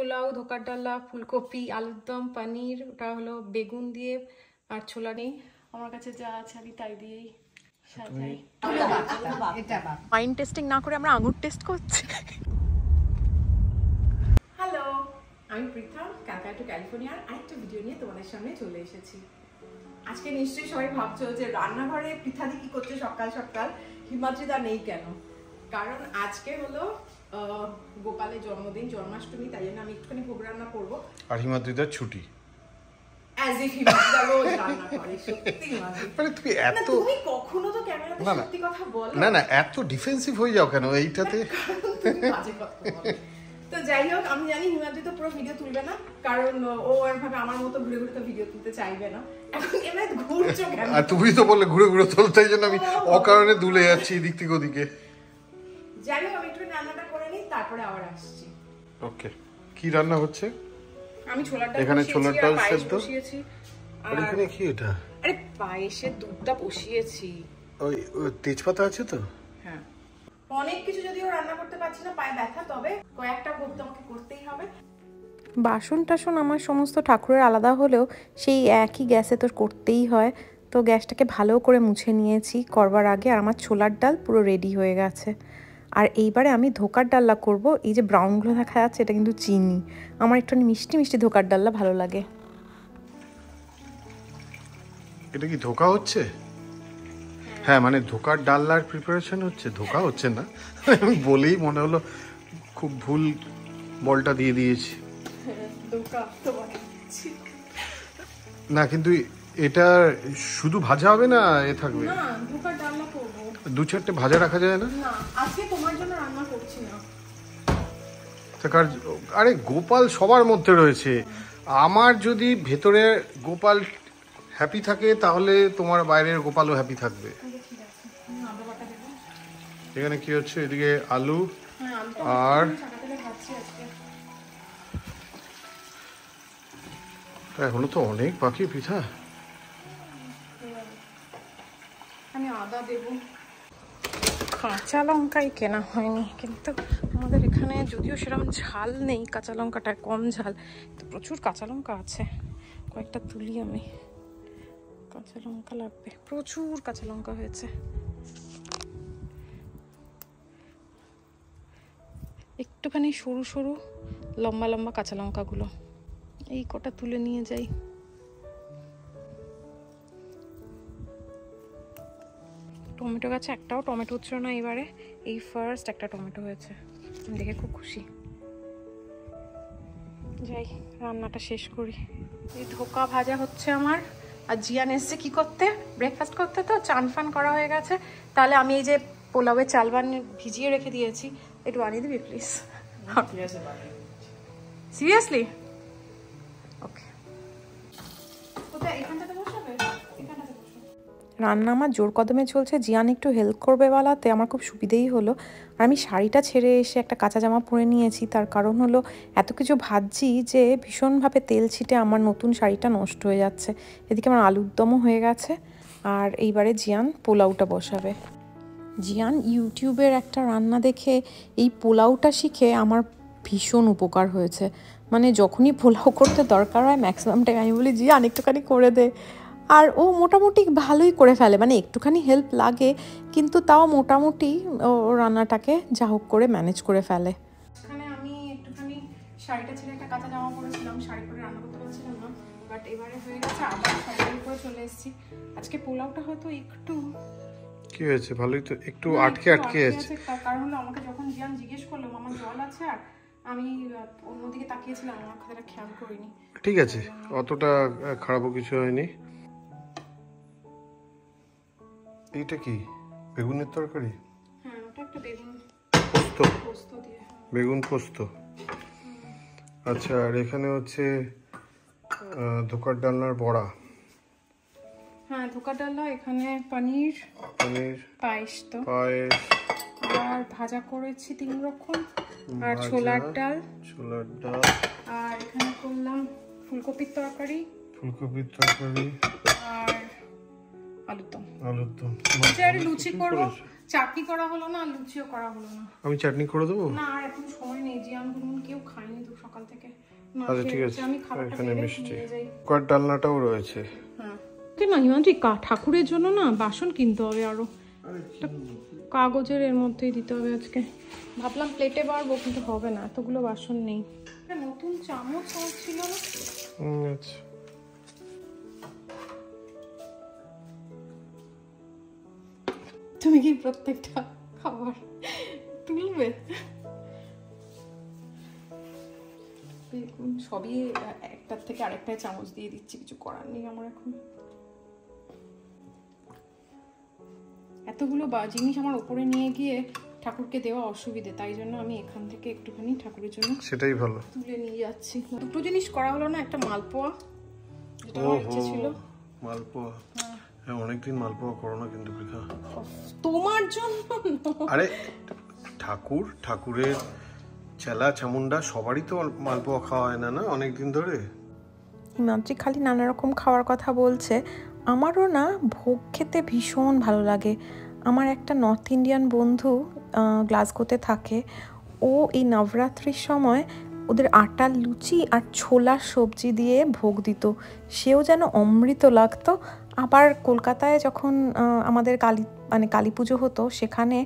পোলাও, ধোকার ডালা, ফুলকপি, আলুর দম, পনির, ওটা হলো বেগুন দিয়ে, আর ছোলা নেই। আমার কাছে যা আছে আমি তাই দিয়েই সাজাই। ওয়াইন টেস্টিং না করে আমরা আঙুর টেস্ট করছি। হ্যালো, আমি পৃথা, ক্যালকাটা টু ক্যালিফোর্নিয়ার আরেকটা ভিডিও নিয়ে তোমাদের সামনে চলে এসেছি। আজকে নিশ্চয়ই সবাই ভাবছো যে রান্নাঘরে পৃথাদি কি করছে সকাল সকাল, হিমাদ্রিদা নেই কেন? কারণ আজকে হলো গোপালের জন্মদিন, জন্মাষ্টমী, তাই জন্য আমি একটুখানি ভোগ রান্না করবো। আর হিমাদ্রিদার ছুটি। As if হিমাদ্রিদা রোজ রান্না করে, সত্যি মানে তুমি এত, তুমি কখনো তো ক্যামেরাতে সত্যি কথা বলো না না, এত ডিফেন্সিভ হয়ে যাও কেন এইটাতে? বাজে কথা বলো। তো যাই হোক, আমি জানি হিমাদ্রি তো পুরো ভিডিও তুলবে না, কারণ ও এভাবে আমার মতো ঘুরে ঘুরে তো ভিডিও তুলতে চাইবে না। এখন এমনি ঘুরছো কেন? আর তুমি তো বললে ঘুরে ঘুরে তুলতে, এই জন্য আমি অকারণে দুলে যাচ্ছি এদিক থেকে ওদিকে। যাই হোক, আমি একটু রান্নাটা করে নিই, তারপরে আবার আসছি। ওকে, কি রান্না হচ্ছে? আমি ছোলার ডাল, এখানে ছোলার ডাল সেদ্ধ বসিয়েছি। আর এখানে কি এটা? আরে পায়েসের দুধটা বসিয়েছি। ওই তেজপাতা আছে তো? হ্যাঁ, অনেক কিছু যদিও রান্না করতে পারছি না, পায়ে ব্যথা, তবে কয়েকটা ভোগ তো আমাকে করতেই হবে। বাসন টাসন আমার সমস্ত ঠাকুরের আলাদা হলেও সেই একই গ্যাসে তো করতেই হয়। তো গ্যাসটাকে ভালো করে মুছে নিয়েছি করবার আগে, আর আমার ছোলার ডাল পুরো রেডি হয়ে গেছে। আর এইবারে আমি ধোকার ডাল্লা করব। এই যে ব্রাউনগুলো দেখা যাচ্ছে, এটা কিন্তু চিনি। আমার একটুখানি মিষ্টি মিষ্টি ধোকার ডাল্লা ভালো লাগে। এটা কি ধোকা হচ্ছে? হ্যাঁ, মানে ধোকার ডাল্লার প্রিপারেশন হচ্ছে, ধোকা হচ্ছে না। আমি বলেই মনে হলো খুব ভুল বলটা দিয়ে দিয়েছি। না, কিন্তু এটা শুধু ভাজা হবে না, এ থাকবে না, ধোকার ডালনা করব। দু চারটে ভাজা রাখা যায় না? না, আজকে তোমার জন্য রান্না করছি না। আরে গোপাল সবার মধ্যে রয়েছে। আমার যদি ভেতরে গোপাল হ্যাপি থাকে, তাহলে তোমার বাইরের গোপালও হ্যাপি থাকবে। এখানে কি হচ্ছে? এদিকে আলু আর এখনো তো অনেক বাকি পিঠা। আমি আদা দেব। কাঁচা লঙ্কাই কেনা হয়নি, কিন্তু আমাদের এখানে যদিও সেরকম ঝাল নেই, কাঁচা লঙ্কাটা কম ঝাল, তো প্রচুর কাঁচা লঙ্কা আছে। কয়েকটা তুলি আমি। কাঁচা লঙ্কা লাগবে, প্রচুর কাঁচা লঙ্কা হয়েছে। একটুখানি সরু সরু লম্বা লম্বা কাঁচা লঙ্কাগুলো এই কটা তুলে নিয়ে যাই। টমেটো গাছে একটাও টমেটো হচ্ছিল না এবারে, এই ফার্স্ট একটা টমেটো হয়েছে, দেখে খুব খুশি। যাই রান্নাটা শেষ করি। এই ধোকা ভাজা হচ্ছে আমার, আর জিয়ান এসছে কি করতে? ব্রেকফাস্ট করতে। তো চান ফান করা হয়ে গেছে। তাহলে আমি এই যে পোলাওয়ের চাল ভিজিয়ে রেখে দিয়েছি, একটু বানিয়ে দিবি প্লিজ? সিরিয়াসলি? ওকে, কোথায়? এখানটাতে বসাবে? এখানটাতে বসো। রান্না আমার জোর কদমে চলছে, জিয়ান একটু হেল্প করবে বলাতে আমার খুব সুবিধেই হলো। আর আমি শাড়িটা ছেড়ে এসে একটা কাঁচা জামা পরে নিয়েছি, তার কারণ হলো এত কিছু ভাজছি যে ভীষণভাবে তেল ছিটে আমার নতুন শাড়িটা নষ্ট হয়ে যাচ্ছে। এদিকে আমার আলুর দমও হয়ে গেছে, আর এইবারে জিয়ান পোলাওটা বসাবে। জিয়ান ইউটিউবের একটা রান্না দেখে এই পোলাওটা শিখে আমার ভীষণ উপকার হয়েছে। মানে যখনই পোলাও করতে দরকার হয় ম্যাক্সিমাম টাইম আমি বলি জিয়ান একটুখানি করে দে, আর ও মোটামুটি ভালোই করে ফেলে। মানে একটুখানি হেল্প লাগে, কিন্তু তাও মোটামুটি ও রান্নাটাকে যা হোক করে ম্যানেজ করে ফেলে। এখানে আমি একটুখানি শাড়িটা ছেড়ে একটা কাঁচা জামা পরেছিলাম, শাড়ি পরে রান্না করতে পারছিলাম না, বাট এবারে হয়ে গেছে, আবার শাড়ি পরে চলে এসেছি। আজকে পোলাওটা হয়তো একটু কি হয়েছে? ভালোই তো, একটু আটকে আছে। কারণ হলো আমাকে যখন জিয়ান জিজ্ঞেস করলো মামা জল আছে, আর আমি অন্যদিকে তাকিয়েছিলাম, আমার কথাটা খেয়াল করিনি। ঠিক আছে, অতটা খারাপও কিছু হয়নি। এইটা কি বেগুনের তরকারি? হ্যাঁ, ওটা একটা বেগুন পোস্ত দিয়ে, বেগুন পোস্ত। আচ্ছা, আর এখানে হচ্ছে ধোকার ডালনার বড়া। হ্যাঁ, ধোকার ডালনা। এখানে পনির পায়েস, তো পায়েস, আর ভাজা করেছি 3 রকম, আর ছোলার ডাল, আর এখানে করলাম ফুলকপির তরকারি, আর আলুর দম। আচ্ছা, লুচি করবো, চাটনি করা হলো না, লুচিও করা হলো না। আমি চাটনি করে দেবো না, আর এখন সময় নেই, জিয়ান গুনগুন কেউ খায়নি তো সকাল থেকে। আচ্ছা ঠিক আছে, আমি খাবারটা এখানে বেড়ে মিষ্টি নিয়ে যাই। কাঠ ডালনাটাও রয়েছে। হ্যাঁ না হিমাদ্রি, ঠাকুরের জন্য না বাসন কিনতে হবে আরো, কাগজের এর মধ্যেই দিতে হবে আজকে। ভাবলাম প্লেটে বাড়বো কিন্তু হবে না, এতগুলো বাসন নেই। নতুন চামচ ছিল না। আচ্ছা তুমি কি প্রত্যেকটা খাবার তুলবে? সবই একটার থেকে আরেকটায় চামচ দিয়ে দিচ্ছি, কিছু করার নেই আমার এখন। এতগুলো জিনিস আমার উপরে নিয়ে গিয়ে ঠাকুরকে দেওয়া অসুবিধে, তাই জন্য আমি এখান থেকে একটুখানি ঠাকুরের জন্য সেটাই ভালো তুলে নিয়ে যাচ্ছি। দুটো জিনিস করা হলো না, একটা মালপোয়া যেটা আমার ইচ্ছে ছিল। মালপোয়া? হ্যাঁ, অনেকদিন মালপোয়া করো না কিন্তু পৃথা। তোমার জন্য? আরে ঠাকুরের চেলা চামুন্ডা সবারই তো মালপোয়া খাওয়া হয় না, না অনেকদিন ধরে। হিমাদ্রি খালি নানা রকম খাওয়ার কথা বলছে, আমারও না ভোগ খেতে ভীষণ ভালো লাগে। আমার একটা নর্থ ইন্ডিয়ান বন্ধু গ্লাসগোতে থাকে, ও এই নবরাত্রির সময় ওদের আটার লুচি আর ছোলার সবজি দিয়ে ভোগ দিত, সেও যেন অমৃত লাগতো। আবার কলকাতায় যখন আমাদের কালী পুজো হতো, সেখানে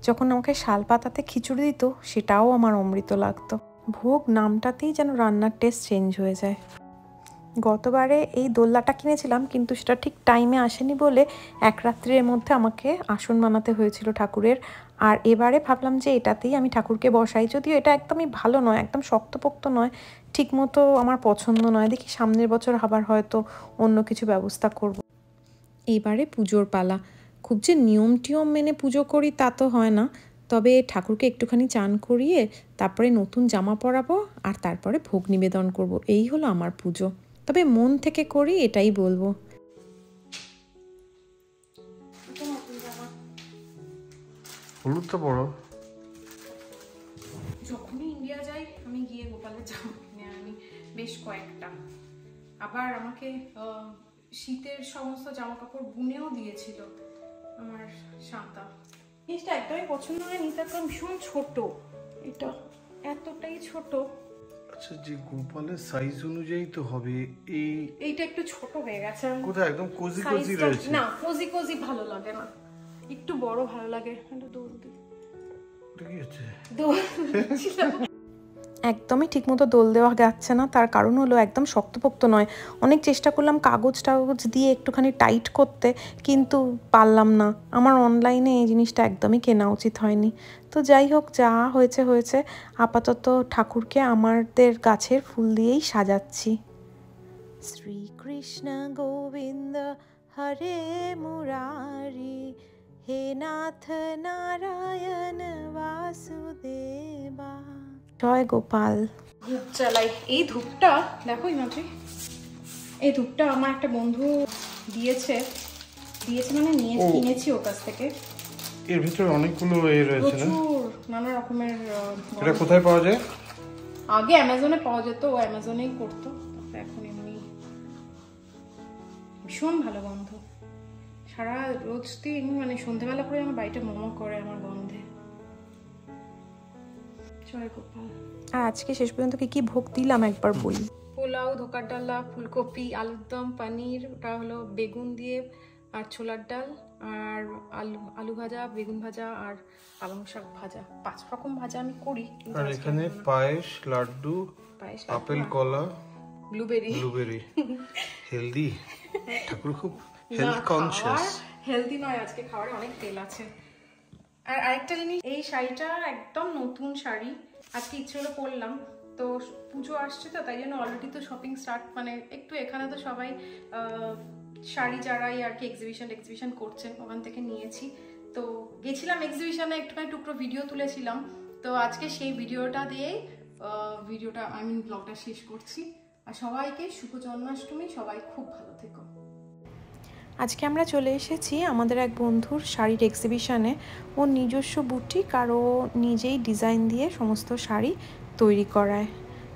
যখন আমাকে শালপাতাতে খিচুড়ি দিত, সেটাও আমার অমৃত লাগতো। ভোগ নামটাতেই যেন রান্নার টেস্ট চেঞ্জ হয়ে যায়। গতবারে এই দোলনাটা কিনেছিলাম, কিন্তু সেটা ঠিক টাইমে আসেনি বলে এক রাত্রির মধ্যে আমাকে আসন বানাতে হয়েছিল ঠাকুরের। আর এবারে ভাবলাম যে এটাতেই আমি ঠাকুরকে বসাই, যদিও এটা একদমই ভালো নয়, একদম শক্তপোক্ত নয়, ঠিক মতো আমার পছন্দ নয়। দেখি সামনের বছর আবার হয়তো অন্য কিছু ব্যবস্থা করব। এইবারে পুজোর পালা। খুব যে নিয়ম টিয়ম মেনে পুজো করি তা তো হয় না, তবে ঠাকুরকে একটুখানি চান করিয়ে তারপরে নতুন জামা পরাবো আর তারপরে ভোগ নিবেদন করব। এই হলো আমার পুজো, তবে মন থেকে করি এটাই বলবো। হলুদটা বড়। যখনই ইন্ডিয়া যাই আমি গিয়ে গোপালের জামা কিনে আনি বেশ কয়েকটা। আবার আমাকে শীতের সমস্ত জামা কাপড় বুনেও দিয়েছিল আমার শান্তা। জিনিসটা একদমই পছন্দ হয়নি, তার কারণ ভীষণ ছোট, এটা এতটাই ছোট। আচ্ছা, যে গোপালের সাইজ অনুযায়ী তো হবে। এইটা একটু ছোট হয়ে গেছে। কোথায় একদম কোজি কোজি রয়েছে? না, কোজি কোজি ভালো লাগে না, একটু বড় ভালো লাগে। এটা দোল দি, এটা কি হচ্ছে? দোল একদমই ঠিকমতো দোল দেওয়া যাচ্ছে না, তার কারণ হলো একদম শক্তপোক্ত নয়। অনেক চেষ্টা করলাম কাগজ দিয়ে একটুখানি টাইট করতে, কিন্তু পারলাম না। আমার অনলাইনে এই জিনিসটা একদমই কেনা উচিত হয়নি। তো যাই হোক, যা হয়েছে হয়েছে। আপাতত ঠাকুরকে আমাদের গাছের ফুল দিয়েই সাজাচ্ছি। শ্রীকৃষ্ণ গোবিন্দ হরে মুরারি, হে নাথ নারায়ণ বাসুদেবা, জয় গোপাল। ধূপ জ্বালাই। এই ধূপটা দেখো হিমাদ্রি, এই ধূপটা আমার একটা বন্ধু দিয়েছে মানে কিনেছি ওর কাছ থেকে। এর ভিতরে অনেকগুলো রয়েছে না? প্রচুর নানা রকমের। এটা কোথায় পাওয়া যায়? আগে অ্যামাজনে পাওয়া যেত, ও অ্যামাজনেই করতো, এখন এমনি। ভীষণ ভালো গন্ধ, সারা রোজ দিন মানে সন্ধ্যাবেলা করে আমার বাড়িটা মোমো করে আমার গন্ধে। জয় গোপাল। আর আজকে শেষ পর্যন্ত কি ভোগ দিলাম একবার বলি। পোলাও, ধোকার ডালা, ফুলকপি, আলুর দম, পানির, ওটা হলো বেগুন দিয়ে, আর ছোলার ডাল, আর আলু ভাজা, বেগুন ভাজা, আর পালং শাক ভাজা। 5 রকম ভাজা আমি করি। আর এখানে পায়েস, লাড্ডু, আপেল, কলা, ব্লুবেরি। হেলদি ঠাকুর, খুব হেলথ কনসিয়াস। হেলদি নয়, আজকে খাবারে অনেক তেল আছে। আর আরেকটা জিনিস, এই শাড়িটা একদম নতুন শাড়ি, আজকে ইচ্ছে হলো পরলাম। তো পুজো আসছে তো, তাই জন্য অলরেডি তো শপিং স্টার্ট, মানে একটু এখানে তো সবাই শাড়ি যারাই আর কি এক্সিবিশন করছেন, ওখান থেকে নিয়েছি। তো গেছিলাম এক্সিবিশনে, একটুখানি টুকরো ভিডিও তুলেছিলাম। তো আজকে সেই ভিডিওটা দিয়েই ব্লগটা শেষ করছি। আর সবাইকে শুভ জন্মাষ্টমী, সবাই খুব ভালো থেকো। আজকে আমরা চলে এসেছি আমাদের এক বন্ধুর শাড়ির এক্সিবিশনে। ও নিজস্ব বুটিক, আর ও নিজেই ডিজাইন দিয়ে সমস্ত শাড়ি তৈরি করায়।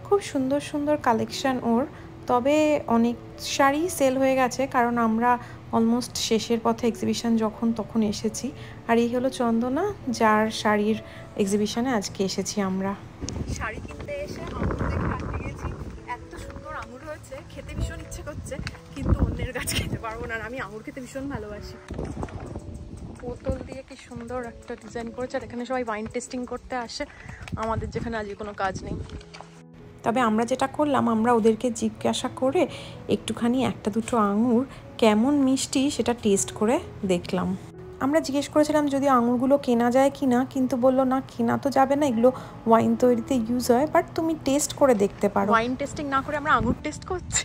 খুব সুন্দর সুন্দর কালেকশান ওর। তবে অনেক শাড়ি সেল হয়ে গেছে, কারণ আমরা অলমোস্ট শেষের পথে এক্সিবিশন যখন তখন এসেছি। আর এই হলো চন্দনা, যার শাড়ির এক্সিবিশনে আজকে এসেছি আমরা। শাড়ি কিনতে এসে আঙুর দেখে আটকে গেছি। এত সুন্দর আঙুর হয়েছে, খেতে ভীষণ ইচ্ছে করছে, কিন্তু অন্যের গাছ খেতে পারবো না। আমি আঙুর খেতে ভীষণ ভালোবাসি। বোতল দিয়ে কি সুন্দর একটা ডিজাইন করেছে, আর এখানে সবাই ওয়াইন টেস্টিং করতে আসে, আমাদের যেখানে আজকে কোনো কাজ নেই। তবে আমরা যেটা করলাম, আমরা ওদেরকে জিজ্ঞাসা করে একটুখানি একটা দুটো আঙুর কেমন মিষ্টি সেটা টেস্ট করে দেখলাম। আমরা জিজ্ঞেস করেছিলাম যদি আঙুরগুলো কেনা যায় কি না, কিন্তু বললো না, কেনা তো যাবে না, এগুলো ওয়াইন তৈরিতে ইউজ হয়, বাট তুমি টেস্ট করে দেখতে পারো। ওয়াইন টেস্টিং না করে আমরা আঙুর টেস্ট করছি।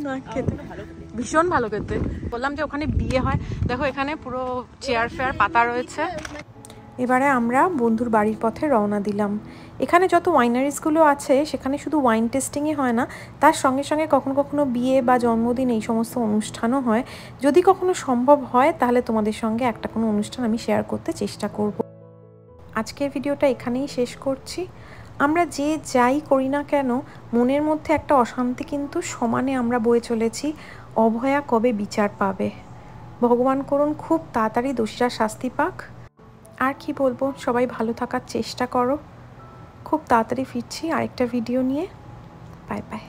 না, খেতে ভীষণ ভালো খেতে। বললাম যে ওখানে বিয়ে হয়, দেখো এখানে পুরো চেয়ার ফেয়ার পাতা রয়েছে। এবারে আমরা বন্ধুর বাড়ির পথে রওনা দিলাম। এখানে যত ওয়াইনারিজগুলো আছে সেখানে শুধু ওয়াইন টেস্টিংই হয় না, তার সঙ্গে সঙ্গে কখনো কখনো বিয়ে বা জন্মদিন এই সমস্ত অনুষ্ঠানও হয়। যদি কখনো সম্ভব হয় তাহলে তোমাদের সঙ্গে একটা কোনো অনুষ্ঠান আমি শেয়ার করতে চেষ্টা করব। আজকের ভিডিওটা এখানেই শেষ করছি। আমরা যে যাই করি না কেন, মনের মধ্যে একটা অশান্তি কিন্তু সমানে আমরা বয়ে চলেছি। অভয়া কবে বিচার পাবে? ভগবান করুন খুব তাড়াতাড়ি দোষীরা শাস্তি পাক। আর কি বলবো, সবাই ভালো থাকার চেষ্টা করো। খুব তাড়াতাড়ি ফিরছি আরেকটা ভিডিও নিয়ে। Bye bye.